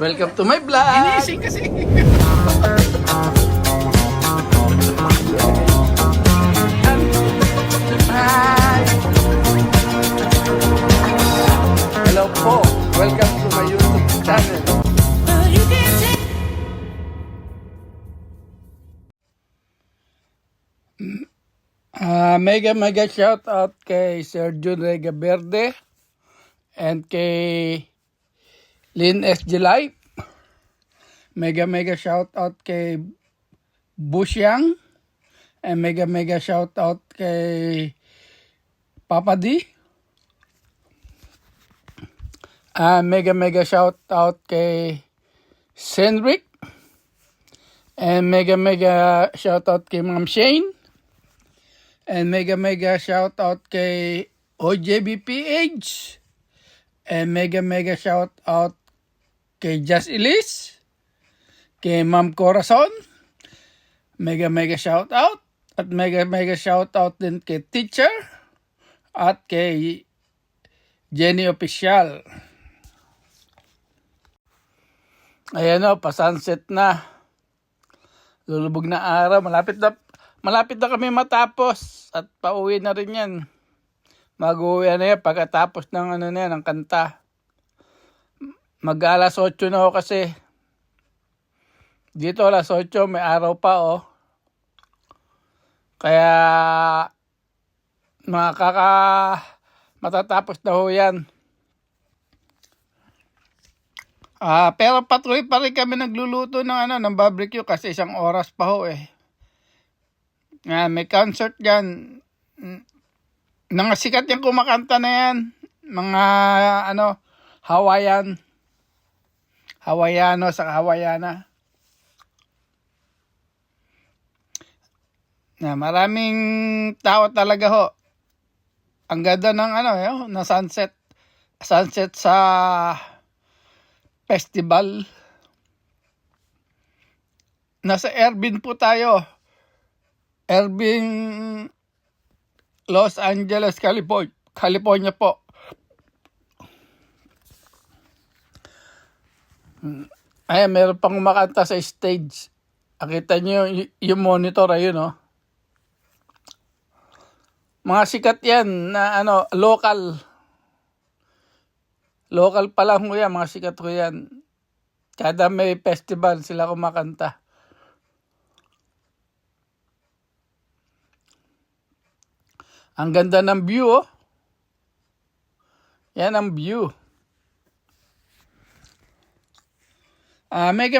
Welcome to my vlog! Ginising kasi. Hi! Hello po! Welcome to my YouTube channel. Mega shout out kay Sir Jun Rega Verde and kay Lynn SG Life. Mega shout out kay Busyang and mega shout out kay Papa D. Mega shout out kay Senric and mega shout out kay Ma'am Shane and mega shout out kay OJBPH and mega shout out kay Just Elise, kay Ma'am Corazon, mega shout out at mega shout out din kay Teacher at kay Jenny Official. Ayan o, pa-sunset na. Lulubog na araw. Malapit na kami matapos at pauwi na rin yan. Mag-uwi na yan pagkatapos ng ng kanta. Mag-alas 8 na ako kasi. Dito alas 8 may araw pa Kaya matatapos na ho yan. Pero patuloy pa rin kami nagluluto ng barbecue kasi 1 oras pa ho . May concert dyan. Mga sikat yung kumakanta na yan. Mga Hawaiano sa Hawaiana. Maraming tao talaga ho. Ang ganda ng na sunset. Sunset sa festival. Nasa Irvine po tayo. Irvine, Los Angeles, California po. Ayan, meron pang kumakanta sa stage. Nakita nyo yung monitor, ayun Mga sikat yan na local. Local pa lang ho yan, mga sikat ho yan. Kada may festival sila kumakanta. Ang ganda ng view Yan ang view. Mega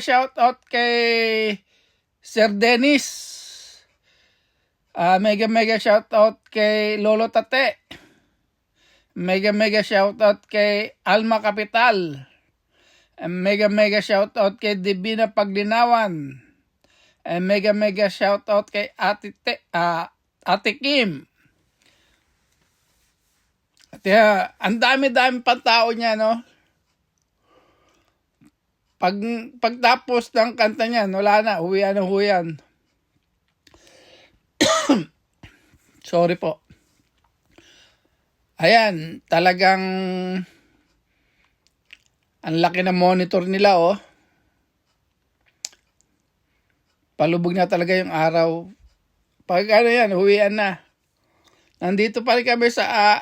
shout out kay Sir Dennis. Mega shout out kay Lolo Tate. Mega shout out kay Alma Capital. Mega shout out kay Divina Paglinawan. Mega shout out kay Ate Kim. At ang dami-dami pang tao niya Pagtapos ng kanta niya, wala na, huyan. Sorry po. Ayan, talagang ang laki ng monitor nila Palubog na talaga yung araw. Pag huwian na. Nandito pa rin kami sa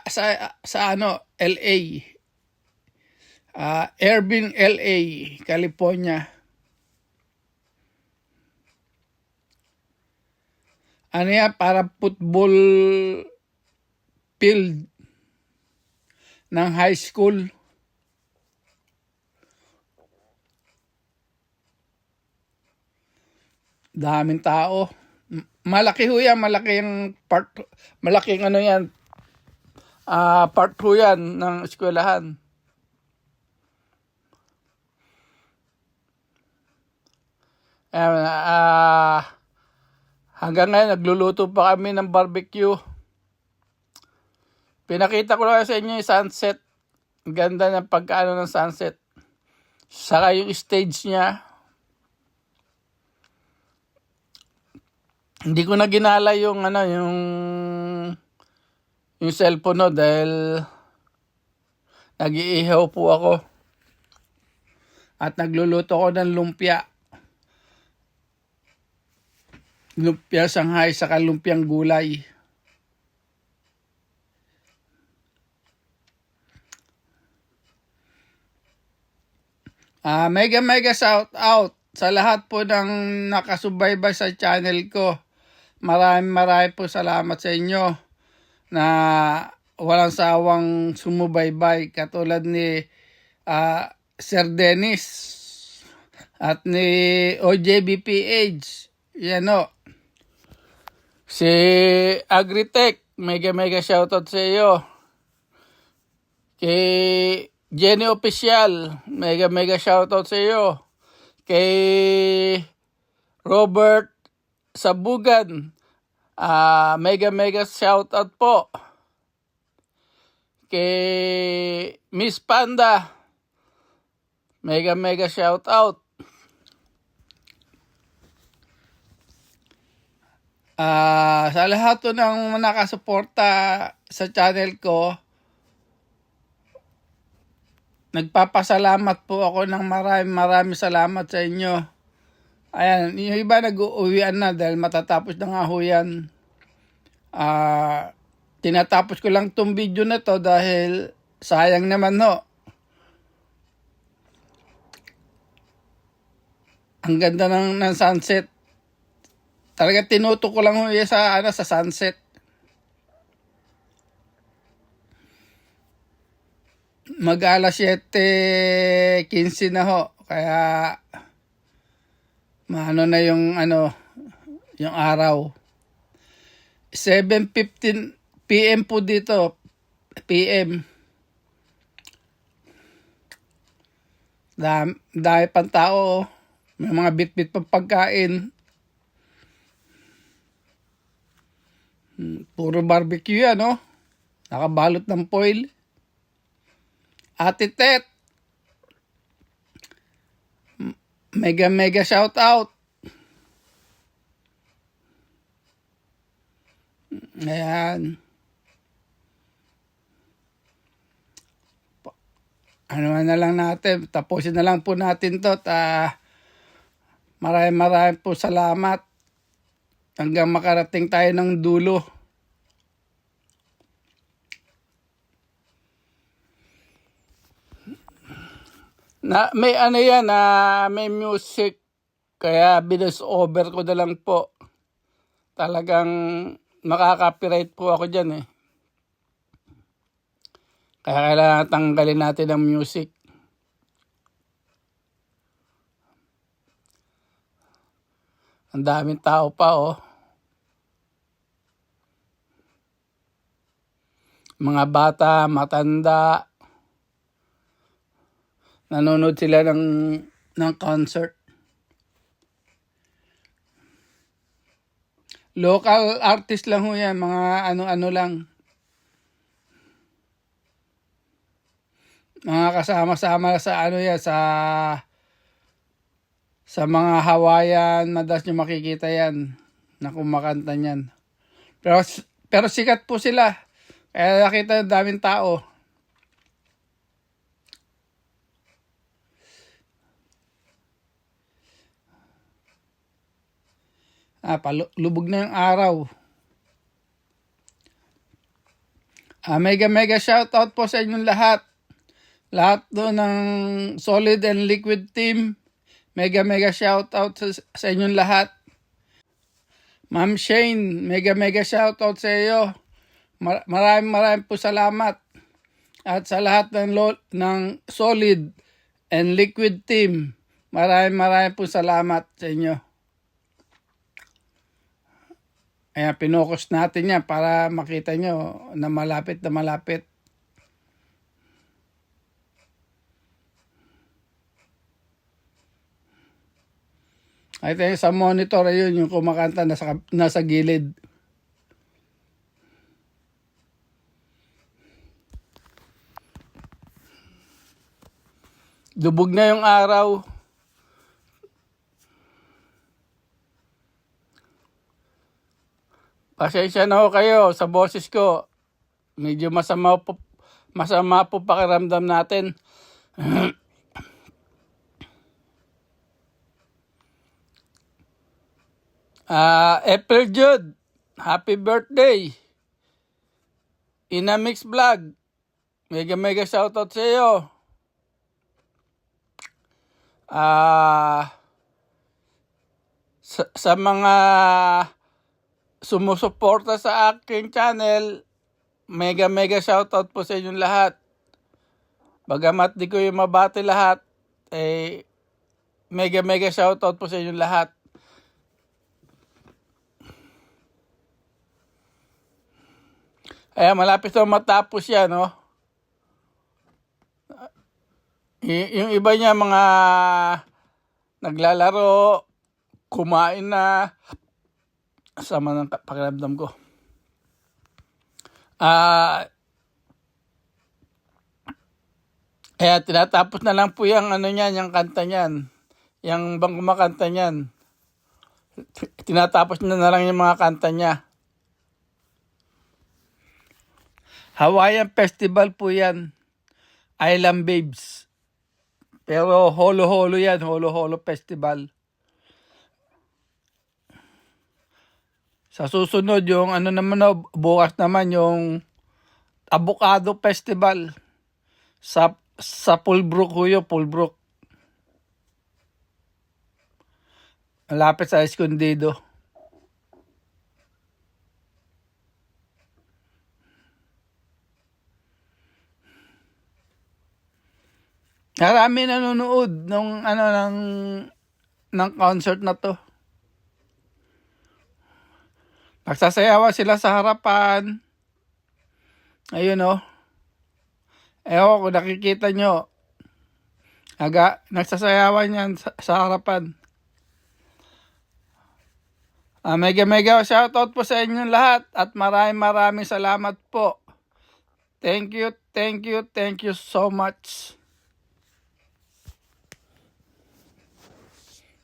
LA. Irvine, LA, California. Para football field ng high school. Daming tao. Malaki ho yan, malaking part ho yan ng eskwelahan. Hanggang ngayon, nagluluto pa kami ng barbecue. Pinakita ko lang sa inyo yung sunset. Ang ganda ng pagkaano ng sunset. Saka yung stage niya. Hindi ko na ginala yung cellphone dahil nag-iihaw po ako. At nagluluto ko ng lumpia. Lumpia Shanghai saka lumpiang gulay. Mega shout out sa lahat po ng nakasubaybay sa channel ko. Maraming po salamat sa inyo na walang sawang sumubaybay, katulad ni Sir Dennis at ni OJBPH. Yan o. Si Agritech, mega shoutout sa iyo. Kay Jenny Official, mega shoutout sa iyo. Kay Robert Sabugan, mega shoutout po. Kay Miss Panda, mega shoutout. Sa lahat po ng nakasuporta sa channel ko, nagpapasalamat po ako ng maraming salamat sa inyo. Ayan, yung iba nag-uuwian na dahil matatapos na nga ho yan. Tinatapos ko lang tong video na to dahil sayang naman no. Ang ganda ng sunset. Talaga tinuto ko lang ho sa sunset. Mag-alas 7:15 na ho. Kaya maano na yung yung araw. 7:15 PM po dito. PM. Dahil pang tao. May mga bit-bit pang pagkain. Puro barbecue yan, no? Nakabalot ng foil. Ate Tet, mega shout out. Ayan. Ano na lang natin, tapusin na lang po natin to. Maraming po salamat. Hanggang makarating tayo ng dulo. May yan, may music. Kaya binos over ko na lang po. Talagang makaka-copyright po ako dyan eh. Kaya kailangan tanggalin natin ang music. Ang daming tao pa oh. Mga bata, matanda. Nanonood sila ng concert. Local artist lang ho yan, mga ano lang. Mga kasama-sama sa yan, sa mga Hawaiian, madalas nyo makikita yan na kumakanta niyan. Pero sikat po sila. Kaya nakita yung daming tao. Lubog na yung araw. Mega shoutout po sa inyong lahat. Lahat doon ng Solid and Liquid team. Mega shoutout sa inyong lahat. Ma'am Shane, mega shoutout sa iyo. Maraming po salamat. At sa lahat ng Solid and Liquid team, maraming po salamat sa inyo. Kaya pinokus natin yan para makita nyo na malapit na malapit. Ay tayo sa monitor, yun yung kumakanta nasa gilid. Lubog na yung araw. Pasensya na ho kayo sa boses ko. Medyo masama po pakiramdam natin. April Jude, happy birthday. Inamix Vlog, mega shoutout sa iyo. Sa mga sumusuporta sa aking channel, mega shoutout po sa inyong lahat. Bagamat di ko yung mabati lahat, mega shoutout po sa inyong lahat. Malapit na matapos yan, no? Yung iba niya mga naglalaro, kumain na, sama ng pakiramdam ko. Tinatapos na lang po yung niyan, yung kanta niyan. Yung bang kumakanta niyan. Tinatapos na lang yung mga kanta niya. Hawaiian Festival po yan. Island Babes. Pero holo-holo yan. Holo-holo Festival. Sa susunod yung bukas naman yung Avocado Festival. Sa Pulbrook Huyo, Pulbrook. Malapit sa Escondido. Marami nanonood ng concert na to. Nagsasayawan sila sa harapan. Ayun oh. Ewan kung nakikita nyo. Nagsasayawan yan sa harapan. Mega shoutout po sa inyong lahat at maraming salamat po. Thank you so much.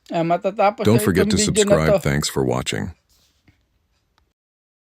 Matatapos Don't na forget itong to video na to. subscribe. Thanks for watching.